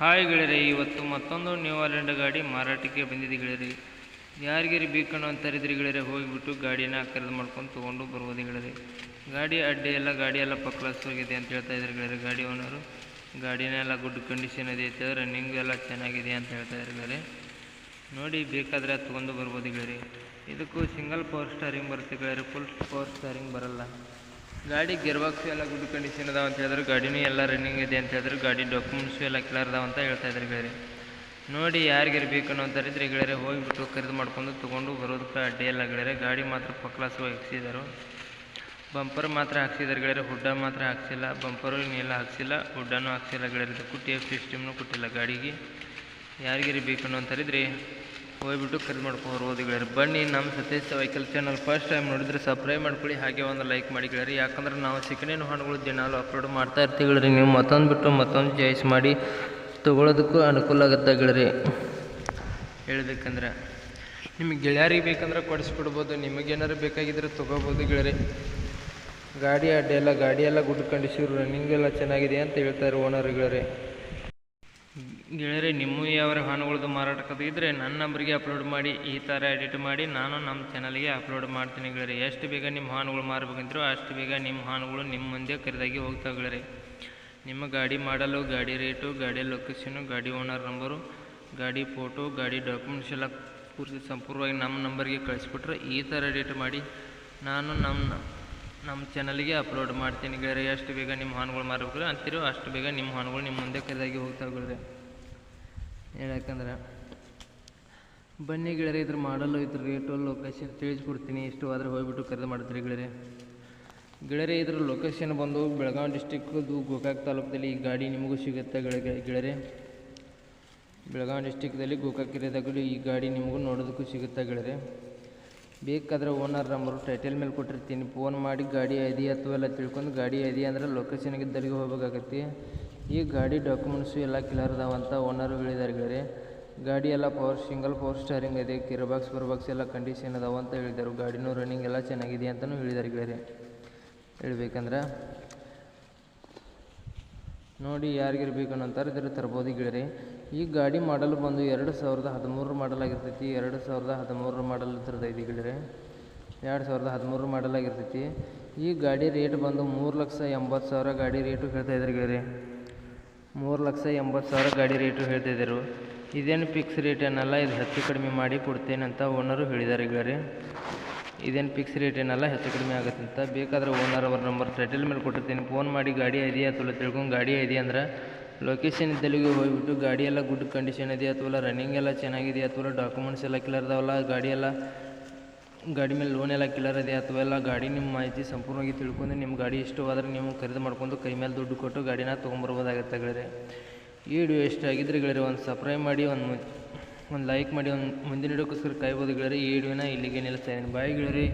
Hi ಗೆಳೆಯರೆ, ಇವತ್ತು ಮತ್ತೊಂದು ನ್ಯೂ ಹಾಲೆಂಡ್ ಗಾಡಿ ಮಾರಾಟಕ್ಕೆ ಬಂದಿದೆ ಗೆಳೆಯರೆ. ಯಾರಿಗಾರಿ ಬೇಕನ್ನೋ ಅಂತಾರಿದ್ರಿ ಗೆಳೆಯರೆ, ಹೋಗಿಬಿಟ್ಟು ಗಾಡಿನ ಖರೀದಿ ಮಾಡ್ಕೊಂಡು ತೊಗೊಂಡು ಬರ್ಬೋದು ಗೆಳೆಯರೆ. ಗಾಡಿ ಅಡ್ಡಿ ಎಲ್ಲ ಗಾಡಿ ಎಲ್ಲ ಪಕ್ಲಾಸ್ ಹೋಗಿದೆ ಅಂತ ಹೇಳ್ತಾ ಇದ್ದಾರೆ ಗೆಳೆಯರೆ. ಗಾಡಿ ಓನರು ಗಾಡಿನೆಲ್ಲ ಗುಡ್ ಕಂಡೀಷನ್ ಇದೆ ಅಂತ ರನ್ನಿಂಗ್ ಎಲ್ಲ ಚೆನ್ನಾಗಿದೆ ಅಂತ ಹೇಳ್ತಾ ಇದ್ದಾರೆ ಗೆಳೆಯರೆ. ನೋಡಿ ಬೇಕಾದರೆ ಅದು ತೊಗೊಂಡು ಬರ್ಬೋದು ಗೆಳೆಯರೆ. ಇದಕ್ಕೂ ಸಿಂಗಲ್ ಪವರ್ ಸ್ಟಾರಿಂಗ್ ಬರುತ್ತೆ ಗೆಳೆಯರೆ, ಫುಲ್ ಪವರ್ ಸ್ಟಾರಿಂಗ್ ಬರಲ್ಲ. ಗಾಡಿ ಗೇರ್ ಬಾಕ್ಸ್ ಎಲ್ಲ ಗುಡ್ ಕಂಡೀಷನ್ ಅದಾವ ಅಂತ ಹೇಳಿದ್ರೆ, ಗಾಡಿನೂ ಎಲ್ಲ ರನ್ನಿಂಗ್ ಇದೆ ಅಂತ ಹೇಳಿದ್ರೆ, ಗಾಡಿ ಡಾಕ್ಯುಮೆಂಟ್ಸು ಎಲ್ಲ ಕ್ಲಿಯರ್ ಅದಾವ ಅಂತ ಹೇಳ್ತಾ ಇದ್ದಾರೆ ಗೆಳೆಯರೆ. ನೋಡಿ ಯಾರಿಗಾರು ಬೇಕನ್ನೋ ಅಂತಾರಿದ್ರೆ ಗೆಳೆಯರೆ, ಹೋಗಿಬಿಟ್ಟು ಖರೀದಿ ಮಾಡ್ಕೊಂಡು ತೊಗೊಂಡು ಬರೋದಕ್ಕೆ ಅಡ್ಡಿ ಎಲ್ಲ ಗೆಳೆಯರೆ. ಗಾಡಿ ಮಾತ್ರ ಪಕ್ಲಾಸು ಹಾಕ್ಸಿದ್ದಾರೆ, ಬಂಪರ್ ಮಾತ್ರ ಹಾಕ್ಸಿದ್ದಾರೆ ಗೆಳೆಯರೆ, ಹುಡ್ಡ ಮಾತ್ರ ಹಾಕ್ಸಿಲ್ಲ. ಬಂಪರು ಇನ್ನೆಲ್ಲ ಹಾಕ್ಸಿಲ್ಲ, ಹುಡ್ಡನೂ ಹಾಕ್ಸಿಲ್ಲ ಗೆಳೆಯರೆ. ಇದಕ್ಕೂ ಟೇಪ್ ಸಿಸ್ಟಮ್ನೂ ಕೊಟ್ಟಿಲ್ಲ ಗಾಡಿಗೆ. ಯಾರಿಗಾರು ಬೇಕನ್ನೋ ಅಂತಾರಿದ್ರೆ ಹೋಗ್ಬಿಟ್ಟು ಖರೀದಿ ಮಾಡ್ಕೊಂಡು ಗೆಳೆಯರೆ. ಬನ್ನಿ ನಮ್ಮ Satish vehicle channel first time ನೋಡಿದ್ರೆ ಸಬ್ಸ್ಕ್ರೈಬ್ ಮಾಡ್ಕೊಳ್ಳಿ, ಹಾಗೆ ಒಂದು ಲೈಕ್ ಮಾಡಿ ಗೆಳೆಯರೆ. ಯಾಕಂದ್ರೆ ನಾವು ಸೆಕೆಂಡ್ ಹ್ಯಾಂಡ್ ವಾಹನಗಳು ದಿನಾಲು ಅಪ್ಲೋಡ್ ಮಾಡ್ತಾ ಇರ್ತೀವಿ ಗೆಳೆಯರೆ. ನೀವು ಮತ್ತೊಂದು ಬಿಟ್ಟು ಮತ್ತೊಂದು ಚಾಯ್ಸ್ ಮಾಡಿ ತೊಗೊಳೋದಕ್ಕೂ ಅನುಕೂಲ ಆಗುತ್ತೆ ಗೆಳೆಯರೆ. ಹೇಳ್ಬೇಕಂದ್ರೆ ನಿಮಗೆ ಗೆಳೆಯರಿಗೆ ಬೇಕಂದ್ರೆ ಕೊಡಿಸ್ಕೊಡ್ಬೋದು, ನಿಮಗೇನಾರು ಬೇಕಾಗಿದ್ದರೆ ತೊಗೋಬೋದು ಗೆಳೆಯರೆ. ಗಾಡಿ ಅಡ್ಡೆಲ್ಲ ಗಾಡಿ ಎಲ್ಲ ಗುಡ್ ಕಂಡೀಷನ್, ರನ್ನಿಂಗ್ ಎಲ್ಲ ಚೆನ್ನಾಗಿದೆ ಅಂತ ಹೇಳ್ತಾರೆ ಓನರ್ ಗೆಳೆಯರೆ. ಗೆಳೆಯರೆ, ನಿಮ್ಮ ಯಾವ ವಾಹನಗಳದ್ದು ಮಾರಾಟಕ್ಕಿದ್ರೆ ನನ್ನ ನಂಬರ್ಗೆ ಅಪ್ಲೋಡ್ ಮಾಡಿ, ಈ ಥರ ಎಡಿಟ್ ಮಾಡಿ ನಾನು ನಮ್ಮ ಚಾನಲ್ಗೆ ಅಪ್ಲೋಡ್ ಮಾಡ್ತೀನಿ ಗೆಳೆಯರೆ. ಎಷ್ಟು ಬೇಗ ನಿಮ್ಮ ವಾಹನಗಳು ಮಾರಬೇಕಂದ್ರೂ ಅಷ್ಟು ಬೇಗ ನಿಮ್ಮ ವಾಹನಗಳು ನಿಮ್ಮ ಮುಂದೆ ಖರೀದಾಗಿ ಹೋಗ್ತಾವೆ ಗೆಳೆಯರೆ. ನಿಮ್ಮ ಗಾಡಿ ಮಾಡಲು, ಗಾಡಿ ರೇಟು, ಗಾಡಿ ಲೊಕೇಶನು, ಗಾಡಿ ಓನರ್ ನಂಬರು, ಗಾಡಿ ಫೋಟೋ, ಗಾಡಿ ಡಾಕ್ಯುಮೆಂಟ್ಸ್ ಎಲ್ಲ ಪೂರ್ತಿ ಸಂಪೂರ್ಣವಾಗಿ ನಮ್ಮ ನಂಬರ್ಗೆ ಕಳಿಸ್ಬಿಟ್ರೆ ಈ ಥರ ಎಡಿಟ್ ಮಾಡಿ ನಾನು ನಮ್ಮ ಚಾನಲ್ಗೆ ಅಪ್ಲೋಡ್ ಮಾಡ್ತೀನಿ ಗೆಳೆಯರೆ. ಎಷ್ಟು ಬೇಗ ನಿಮ್ಮ ವಾಹನಗಳು ಮಾರಬೇಕು ಅಂತೀರೋ ಅಷ್ಟು ಬೇಗ ನಿಮ್ಮ ವಾಹನಗಳು ನಿಮ್ಮ ಮುಂದೆ ಖರೀದಾಗಿ ಹೋಗ್ತಾವೆ ಗೆಳೆಯರೆ. ಹೇಳಕ್ಕಂದ್ರೆ ಬನ್ನಿ ಗೆಳೆಯರೆ, ಇದ್ರ ಮಾಡಲು, ಇದ್ರ ರೇಟು, ಲೊಕೇಶನ್ ತಿಳಿಸ್ಕೊಡ್ತೀನಿ. ಇಷ್ಟು ಆದರೆ ಹೋಗ್ಬಿಟ್ಟು ಖರೀದಿ ಮಾಡ್ತೀರಿ ಗೆಳೆಯರೆ. ಇದ್ರ ಲೊಕೇಶನ್ ಬಂದು ಬೆಳಗಾವಿ ಡಿಸ್ಟಿಕ್ದು ಗೋಕಾಕ್ ತಾಲೂಕದಲ್ಲಿ ಈ ಗಾಡಿ ನಿಮಗೂ ಸಿಗುತ್ತೆ ಗೆಳೆಯರೆ. ಬೆಳಗಾವಿ ಡಿಸ್ಟಿಕ್ದಲ್ಲಿ ಗೋಕಾಕ್ ಏರಿಯಾದಾಗಲೂ ಈ ಗಾಡಿ ನಿಮಗೂ ನೋಡೋದಕ್ಕೂ ಸಿಗುತ್ತೆ ಗೆಳೆಯರೆ. ಬೇಕಾದರೆ ಓನರ್ ನಂಬರು ಟೈಟಲ್ ಮೇಲೆ ಕೊಟ್ಟಿರ್ತೀನಿ, ಫೋನ್ ಮಾಡಿ ಗಾಡಿ ಐದಿ ಅಥವಾ ಎಲ್ಲ ತಿಳ್ಕೊಂಡು, ಗಾಡಿ ಐದಿ ಅಂದರೆ ಲೊಕೇಶನ್ಗೆ ಇದ್ದರಿಗೆ ಹೋಗಬೇಕಾಗತ್ತೆ. ಈ ಗಾಡಿ ಡಾಕ್ಯುಮೆಂಟ್ಸು ಎಲ್ಲ ಕ್ಲಿಯರ್ ಅದಾವಂತ ಓನರು ಹೇಳಿದ್ದಾರೆ ಗೆಳೆಯರೆ. ಗಾಡಿ ಎಲ್ಲ ಸಿಂಗಲ್ ಪವರ್ ಸ್ಟಾರಿಂಗ್ ಇದೆ, ಗೇರ್ ಬಾಕ್ಸ್ ಎಲ್ಲ ಕಂಡೀಷನ್ ಅದಾವ ಅಂತ ಹೇಳಿದ್ದಾರೆ. ಗಾಡಿನೂ ರನ್ನಿಂಗ್ ಎಲ್ಲ ಚೆನ್ನಾಗಿದೆ ಅಂತಲೂ ಹೇಳಿದ್ದಾರೆ ಗೆಳೆಯರೆ. ಹೇಳ್ಬೇಕಂದ್ರೆ ನೋಡಿ ಯಾರಿಗಾರು ಬೇಕನ್ನೋ ಅಂತಾರೆ ಇದ್ರೆ ತರ್ಬೋದು ಗೆಳೆಯರೆ. ಈ ಗಾಡಿ ಮಾಡಲ್ ಬಂದು 2013 ಮಾಡಲ್ ಆಗಿರ್ತೈತಿ. 2013 ಮಾಡಲ್ ಇದ್ರದ್ದು ಗೆಳೆಯರೆ, 2013 ಮಾಡಲ್ ಆಗಿರ್ತೈತಿ. ಈ ಗಾಡಿ ರೇಟ್ ಬಂದು 3,80,000 ಗಾಡಿ ರೇಟು ಹೇಳ್ತಾ ಇದ್ದಾರೆ ಗೆಳೆಯರೆ. 3,80,000 ಗಾಡಿ ರೇಟು ಹೇಳ್ತಾಯಿದ್ದರು. ಇದೇನು ಫಿಕ್ಸ್ ರೇಟ್ ಏನಲ್ಲ, ಇದು ಹೆಚ್ಚು ಕಡಿಮೆ ಮಾಡಿ ಕೊಡ್ತೇನಂತ ಓನರು ಹೇಳಿದ್ದಾರೆ ಗೆಳೆಯರೆ. ಇದೇನು ಫಿಕ್ಸ್ ರೇಟ್ ಏನಲ್ಲ, ಹೆಚ್ಚು ಕಡಿಮೆ ಆಗುತ್ತೆ ಅಂತ. ಬೇಕಾದರೆ ಓನರ್ ಅವರ ನಂಬರ್ ಟೈಟಲ್ ಮೇಲೆ ಕೊಟ್ಟಿರ್ತೀನಿ, ಫೋನ್ ಮಾಡಿ ಗಾಡಿ ಇದೆಯಾ ಅಥವಾ ತಿಳ್ಕೊಂಡು, ಗಾಡಿ ಇದೆಯಾ ಅಂದ್ರೆ ಲೊಕೇಶನ್ ಇದ್ದಲ್ಲಿಗೆ ಹೋಗಿಬಿಟ್ಟು ಗಾಡಿ ಎಲ್ಲ ಗುಡ್ ಕಂಡೀಷನ್ ಇದೆಯಾ ಅಥವಾ ರನ್ನಿಂಗ್ ಎಲ್ಲ ಚೆನ್ನಾಗಿದೆ ಅಥವಾ ಡಾಕ್ಯುಮೆಂಟ್ಸ್ ಎಲ್ಲ ಕ್ಲಿಯರ್ ಅದಾವಲ್ಲ, ಗಾಡಿ ಮೇಲೆ ಲೋನ್ ಎಲ್ಲ ಕ್ಲಿಯರ್ ಇದೆ ಅಥವಾ ಎಲ್ಲ ಗಾಡಿ ನಿಮ್ಮ ಮಾಹಿತಿ ಸಂಪೂರ್ಣವಾಗಿ ತಿಳ್ಕೊಂಡು ನಿಮ್ಮ ಗಾಡಿ ಇಷ್ಟವಾದರೆ ನೀವು ಖರೀದಿ ಮಾಡ್ಕೊಂಡು ಕೈ ಮೇಲೆ ದುಡ್ಡು ಕೊಟ್ಟು ಗಾಡಿನ ತೊಗೊಂಬರ್ಬೋದಾಗುತ್ತೆ ಗೆಳೆಯರೆ. ಈ ವಿಡಿಯೋ ಇಷ್ಟ ಆಗಿದ್ರೆ ಗೆಳೆಯರೆ ಒಂದು ಸಬ್ಸ್ಕ್ರೈಬ್ ಮಾಡಿ, ಒಂದು ಲೈಕ್ ಮಾಡಿ, ಒಂದು ಮುಂದಿನ ವಿಡಿಯೋಕ್ಕೋಸ್ಕರ ಕಾಯ್ಬೋದು ಗೆಳೆಯರೆ. ಈ ವಿಡಿಯೋನ ಇಲ್ಲಿಗೆ ನಿಲ್ಲಿಸ್ತಾ ಇದ್ದೀನಿ. ಬಾಯ್ ಗೆಳೆಯರೆ.